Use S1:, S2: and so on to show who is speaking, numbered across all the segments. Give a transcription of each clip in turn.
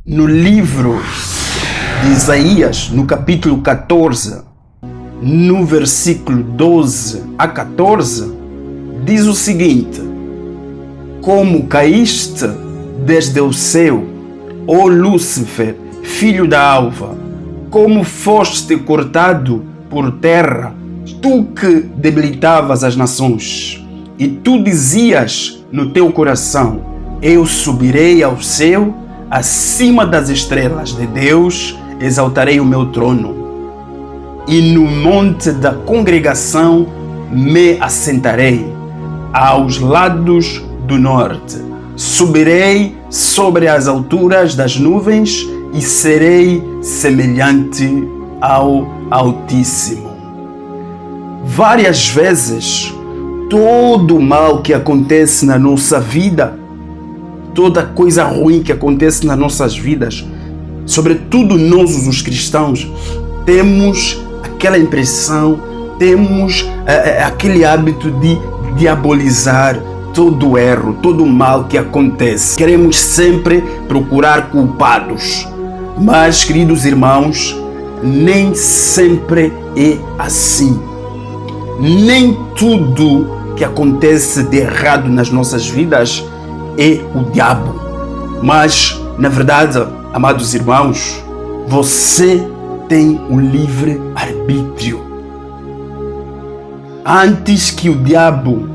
S1: No livro de Isaías, no capítulo 14, no versículo 12 a 14, diz o seguinte: Como caíste desde o céu, ó Lúcifer, filho da alva, como foste cortado por terra, tu que debilitavas as nações, e tu dizias no teu coração: eu subirei ao céu, acima das estrelas de Deus, exaltarei o meu trono. E no monte da congregação me assentarei, aos lados do norte. Subirei sobre as alturas das nuvens e serei semelhante ao Altíssimo. Várias vezes, todo o mal que acontece na nossa vida, toda coisa ruim que acontece nas nossas vidas, sobretudo nós os cristãos, temos aquela impressão, temos aquele hábito de diabolizar todo o erro, todo o mal que acontece. Queremos sempre procurar culpados. Mas, queridos irmãos, nem sempre é assim. Nem tudo que acontece de errado nas nossas vidas é o diabo. Mas, na verdade, amados irmãos, você tem um livre arbítrio. Antes que o diabo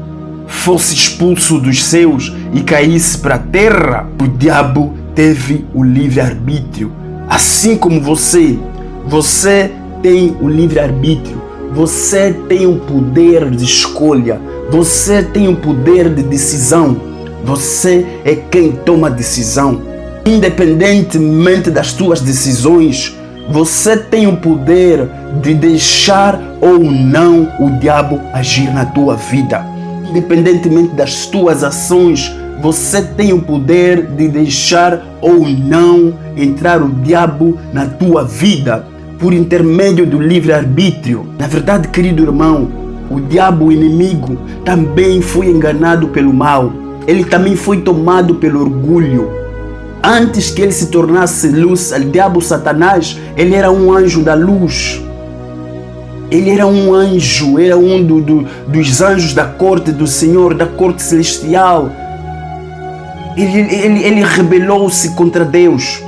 S1: fosse expulso dos céus e caísse para a terra, o diabo teve o livre arbítrio. Assim como você tem o livre arbítrio. Você tem o poder de escolha. Você tem o poder de decisão. Você é quem toma a decisão. Independentemente das tuas decisões, você tem o poder de deixar ou não o diabo agir na tua vida. Independentemente das tuas ações, você tem o poder de deixar ou não entrar o diabo na tua vida por intermédio do livre-arbítrio. Na verdade, querido irmão, o diabo, o inimigo, também foi enganado pelo mal. Ele também foi tomado pelo orgulho. Antes que ele se tornasse luz, o diabo, Satanás, ele era um anjo da luz. Ele era um anjo, era um dos anjos da corte do Senhor, da corte celestial. Ele rebelou-se contra Deus.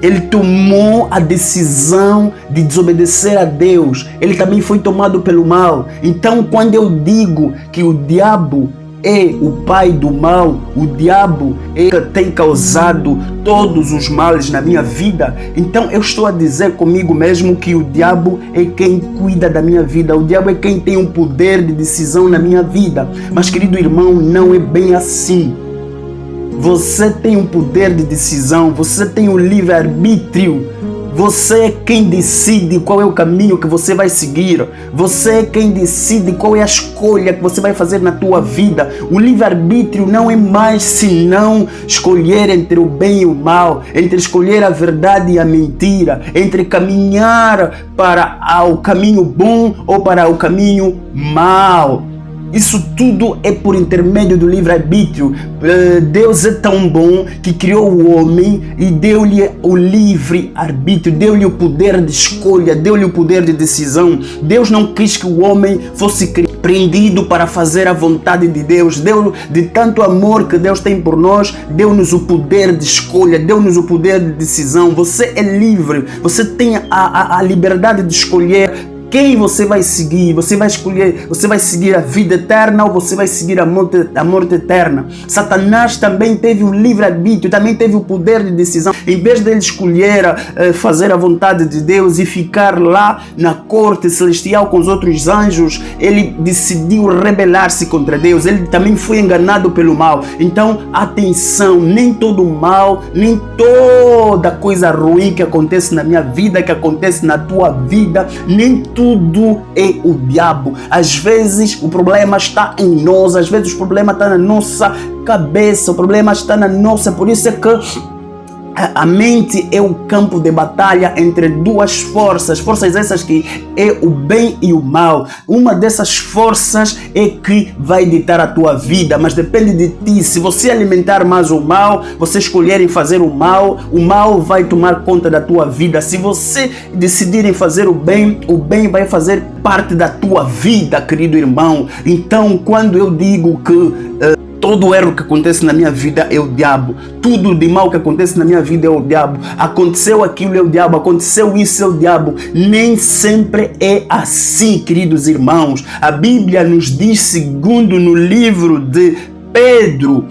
S1: Ele tomou a decisão de desobedecer a Deus. Ele também foi tomado pelo mal. Então, quando eu digo que o diabo é o pai do mal, o diabo é que tem causado todos os males na minha vida, então eu estou a dizer comigo mesmo que o diabo é quem cuida da minha vida, o diabo é quem tem o poder de decisão na minha vida. Mas, querido irmão, não é bem assim. Você tem um poder de decisão, você tem um livre-arbítrio. Você é quem decide qual é o caminho que você vai seguir. Você é quem decide qual é a escolha que você vai fazer na tua vida. O livre-arbítrio não é mais senão escolher entre o bem e o mal, entre escolher a verdade e a mentira, entre caminhar para o caminho bom ou para o caminho mau. Isso tudo é por intermédio do livre-arbítrio. Deus é tão bom que criou o homem e deu-lhe o livre-arbítrio, deu-lhe o poder de escolha, deu-lhe o poder de decisão. Deus não quis que o homem fosse prendido para fazer a vontade de Deus. De tanto amor que Deus tem por nós, deu-nos o poder de escolha, deu-nos o poder de decisão. Você é livre, você tem a liberdade de escolher quem você vai seguir. Você vai escolher, você vai seguir a vida eterna ou você vai seguir a morte eterna. Satanás também teve um livre-arbítrio, também teve o poder de decisão. Em vez de ele escolher fazer a vontade de Deus e ficar lá na corte celestial com os outros anjos, ele decidiu rebelar-se contra Deus. Ele também foi enganado pelo mal. Então, atenção, nem todo mal, nem toda coisa ruim que acontece na minha vida, que acontece na tua vida, nem tudo é o diabo. Às vezes o problema está em nós, às vezes o problema está na nossa cabeça, o problema está na nossa. Por isso é que a mente é o campo de batalha entre duas forças essas que é o bem e o mal. Uma dessas forças é que vai ditar a tua vida, mas depende de ti. Se você alimentar mais o mal, você escolher em fazer o mal vai tomar conta da tua vida. Se você decidir em fazer o bem vai fazer parte da tua vida, querido irmão. Então, quando eu digo que todo erro que acontece na minha vida é o diabo, tudo de mal que acontece na minha vida é o diabo, aconteceu aquilo é o diabo, aconteceu isso é o diabo, nem sempre é assim, queridos irmãos. A Bíblia nos diz, segundo no livro de Pedro,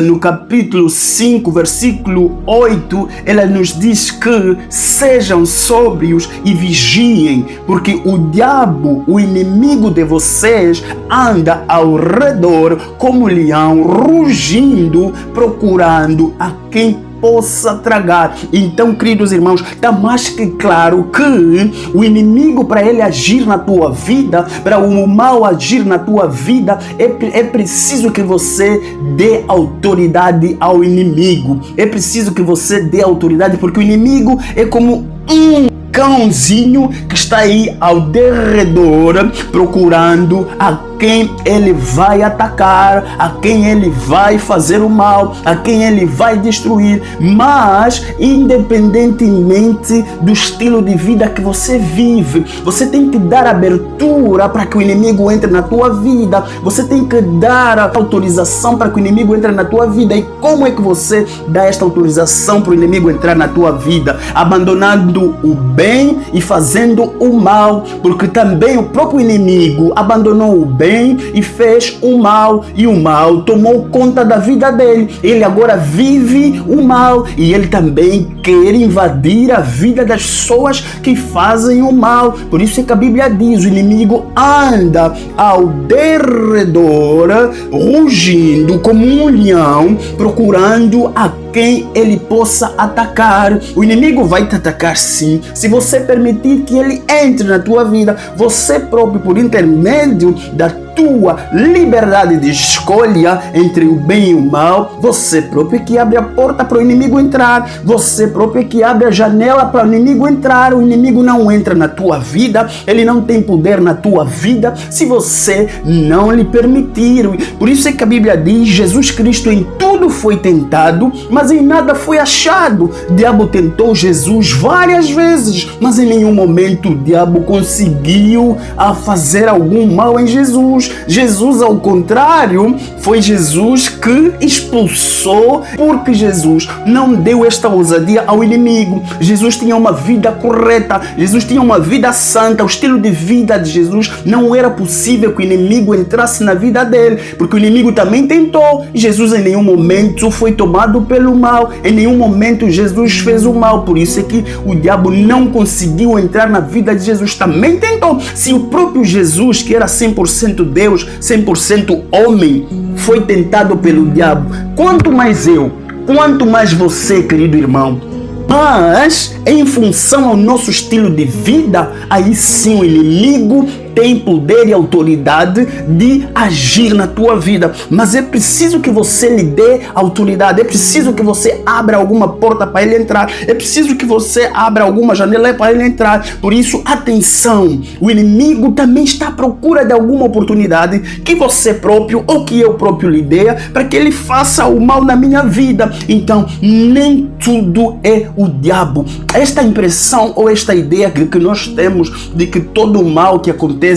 S1: no capítulo 5, versículo 8, ela nos diz que sejam sóbrios e vigiem, porque o diabo, o inimigo de vocês, anda ao redor como leão, rugindo, procurando a quem possa tragar. Então, queridos irmãos, está mais que claro que o inimigo, para ele agir na tua vida, para o mal agir na tua vida, é preciso que você dê autoridade ao inimigo. É preciso que você dê autoridade, porque o inimigo é como um cãozinho que está aí ao derredor procurando a quem ele vai atacar, a quem ele vai fazer o mal, a quem ele vai destruir. Mas, independentemente do estilo de vida que você vive, você tem que dar abertura para que o inimigo entre na tua vida. Você tem que dar a autorização para que o inimigo entre na tua vida. E como é que você dá esta autorização para o inimigo entrar na tua vida? Abandonando o bem e fazendo o mal, porque também o próprio inimigo abandonou o bem e fez o mal, e o mal tomou conta da vida dele. Ele agora vive o mal e ele também quer invadir a vida das pessoas que fazem o mal. Por isso é que a Bíblia diz: o inimigo anda ao derredor, rugindo como um leão, procurando a quem ele possa atacar. O inimigo vai te atacar sim, se você permitir que ele entre na tua vida. Você próprio, por intermédio da tua liberdade de escolha entre o bem e o mal, você próprio é que abre a porta para o inimigo entrar, você próprio é que abre a janela para o inimigo entrar. O inimigo não entra na tua vida, ele não tem poder na tua vida se você não lhe permitir. Por isso é que a Bíblia diz: Jesus Cristo em tudo foi tentado, mas em nada foi achado. O diabo tentou Jesus várias vezes, mas em nenhum momento o diabo conseguiu fazer algum mal em Jesus. Jesus, ao contrário, foi Jesus que expulsou, porque Jesus não deu esta ousadia ao inimigo. Jesus tinha uma vida correta, Jesus tinha uma vida santa. O estilo de vida de Jesus não era possível que o inimigo entrasse na vida dele, porque o inimigo também tentou. Jesus em nenhum momento foi tomado pelo mal, em nenhum momento Jesus fez o mal. Por isso é que o diabo não conseguiu entrar na vida de Jesus. Também tentou. Se o próprio Jesus, que era 100% Deus, 100% homem, foi tentado pelo diabo, quanto mais eu, quanto mais você, querido irmão. Mas, em função ao nosso estilo de vida, aí sim o inimigo tem poder e autoridade de agir na tua vida. Mas é preciso que você lhe dê autoridade, é preciso que você abra alguma porta para ele entrar, é preciso que você abra alguma janela para ele entrar. Por isso, atenção, o inimigo também está à procura de alguma oportunidade que você próprio ou que eu próprio lhe dê para que ele faça o mal na minha vida. Então, nem tudo é o diabo. Esta impressão ou esta ideia que nós temos de que todo o mal que acontece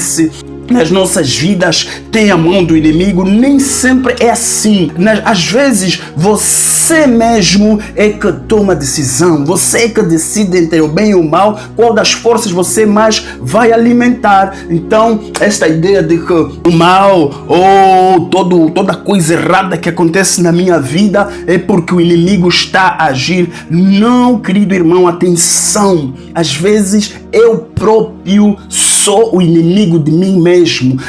S1: nas nossas vidas tem a mão do inimigo, nem sempre é assim. Às vezes você mesmo é que toma a decisão, você é que decide entre o bem e o mal, qual das forças você mais vai alimentar. Então, esta ideia de que o mal ou toda coisa errada que acontece na minha vida é porque o inimigo está a agir. Não, querido irmão, atenção. Às vezes eu próprio sou o inimigo de mim mesmo.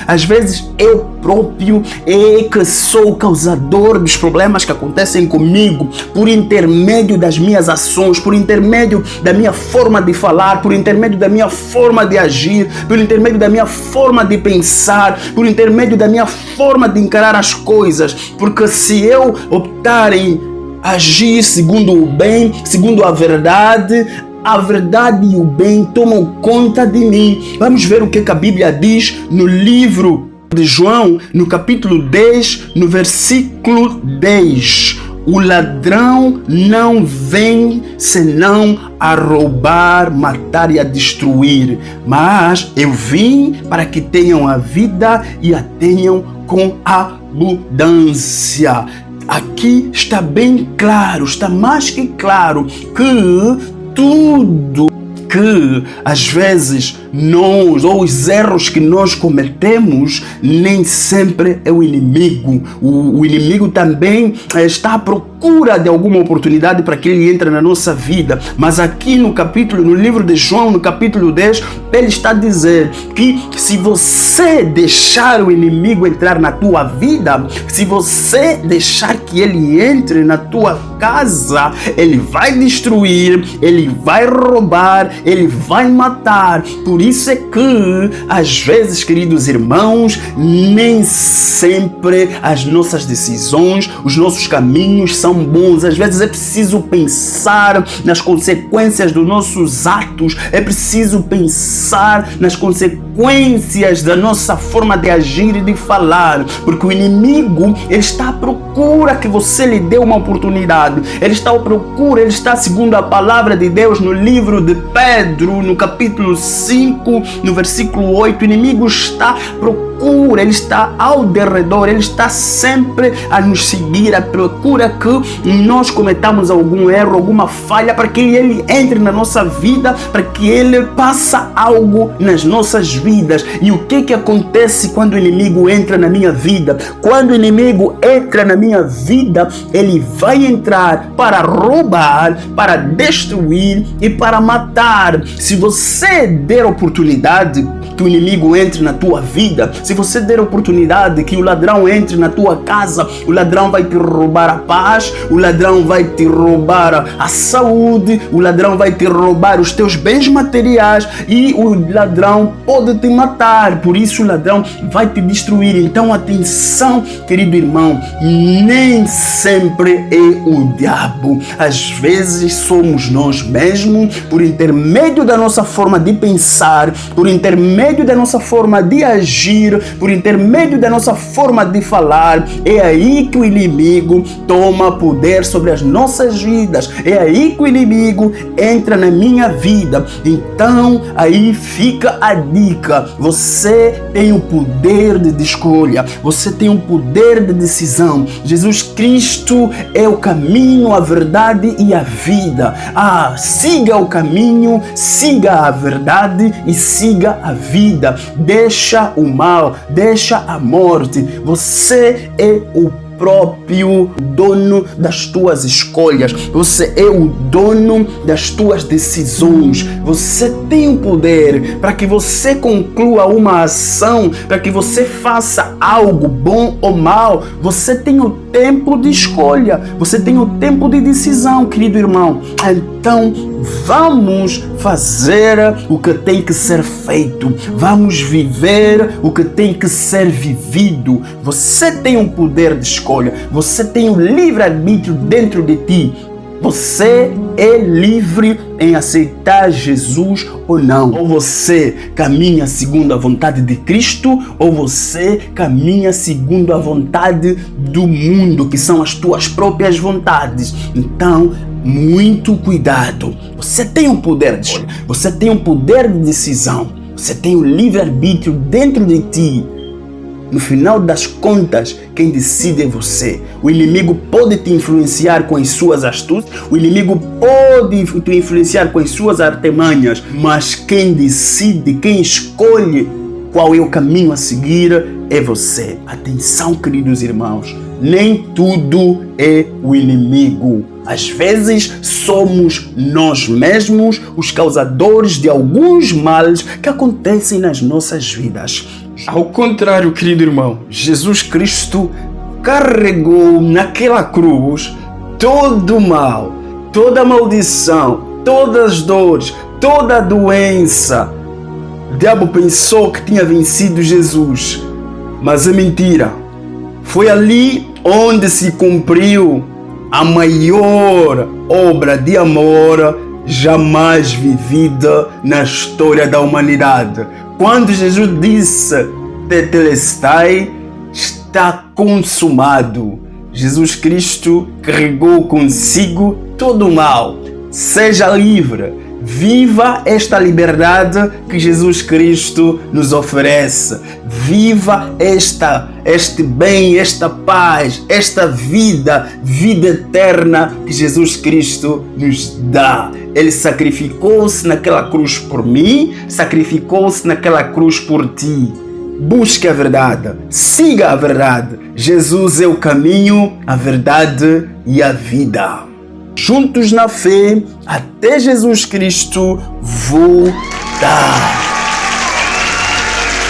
S1: Às vezes eu próprio é que sou o causador dos problemas que acontecem comigo, por intermédio das minhas ações, por intermédio da minha forma de falar, por intermédio da minha forma de agir, por intermédio da minha forma de pensar, por intermédio da minha forma de encarar as coisas. Porque se eu optar em agir segundo o bem, segundo a verdade e o bem tomam conta de mim. Vamos ver o que a Bíblia diz no livro de João, no capítulo 10, no versículo 10. O ladrão não vem senão a roubar, matar e a destruir, mas eu vim para que tenham a vida e a tenham com abundância. Aqui está bem claro, está mais que claro que tudo que às vezes nós, ou os erros que nós cometemos, nem sempre é o inimigo. O inimigo também está à procura de alguma oportunidade para que ele entre na nossa vida. Mas aqui no livro de João, no capítulo 10, ele está a dizer que se você deixar o inimigo entrar na tua vida, se você deixar que ele entre na tua casa, ele vai destruir, ele vai roubar, ele vai matar. Por isso é que, às vezes, queridos irmãos, nem sempre as nossas decisões, os nossos caminhos são bons. Às vezes é preciso pensar nas consequências dos nossos atos, é preciso pensar nas consequências da nossa forma de agir e de falar, porque o inimigo, ele está à procura que você lhe dê uma oportunidade. Ele está à procura, ele está, segundo a palavra de Deus, no livro de Pedro, no capítulo 5, no versículo 8, o inimigo está à procura, ele está ao derredor, ele está sempre a nos seguir, à procura que nós cometamos algum erro, alguma falha, para que ele entre na nossa vida, para que ele faça algo nas nossas vidas. E o que acontece quando o inimigo entra na minha vida? Quando o inimigo entra na minha vida, ele vai entrar para roubar, para destruir e para matar. Se você der oportunidade que o inimigo entre na tua vida, se você der oportunidade que o ladrão entre na tua casa, o ladrão vai te roubar a paz, o ladrão vai te roubar a saúde, o ladrão vai te roubar os teus bens materiais e o ladrão pode te matar. Por isso o ladrão vai te destruir. Então atenção, querido irmão, nem sempre é o diabo. Às vezes somos nós mesmos, por intermédio da nossa forma de pensar, por intermédio da nossa forma de agir, por intermédio da nossa forma de falar. É aí que o inimigo toma poder sobre as nossas vidas. É aí que o inimigo entra na minha vida. Então aí fica a dica: você tem o poder de escolha, você tem o poder de decisão. Jesus Cristo é o caminho, a verdade e a vida. Siga o caminho, siga a verdade e siga a vida. Deixa o mal, deixa a morte. Você é o próprio dono das tuas escolhas. Você é o dono das tuas decisões. Você tem o poder para que você conclua uma ação, para que você faça algo bom ou mal. Você tem o tempo de escolha, você tem o tempo de decisão, querido irmão. Então vamos fazer o que tem que ser feito, vamos viver o que tem que ser vivido. Você tem um poder de escolha, você tem um livre-arbítrio dentro de ti. Você é livre em aceitar Jesus ou não. Ou você caminha segundo a vontade de Cristo, ou você caminha segundo a vontade do mundo, que são as tuas próprias vontades. Então, muito cuidado. Você tem um poder de escolha, você tem um poder de decisão, você tem o livre-arbítrio dentro de ti. No final das contas, quem decide é você. O inimigo pode te influenciar com as suas astúcias, o inimigo pode te influenciar com as suas artimanhas, mas quem decide, quem escolhe qual é o caminho a seguir é você. Atenção, queridos irmãos, nem tudo é o inimigo. Às vezes somos nós mesmos os causadores de alguns males que acontecem nas nossas vidas. Ao contrário, querido irmão, Jesus Cristo carregou naquela cruz todo o mal, toda a maldição, todas as dores, toda a doença. O diabo pensou que tinha vencido Jesus, mas é mentira. Foi ali onde se cumpriu a maior obra de amor jamais vivida na história da humanidade. Quando Jesus disse tetelestai, está consumado. Jesus Cristo carregou consigo todo o mal. Seja livre. Viva esta liberdade que Jesus Cristo nos oferece. Viva este bem, esta paz, esta vida eterna que Jesus Cristo nos dá. Ele sacrificou-se naquela cruz por mim, sacrificou-se naquela cruz por ti. Busque a verdade, siga a verdade. Jesus é o caminho, a verdade e a vida. Juntos na fé, até Jesus Cristo voltar.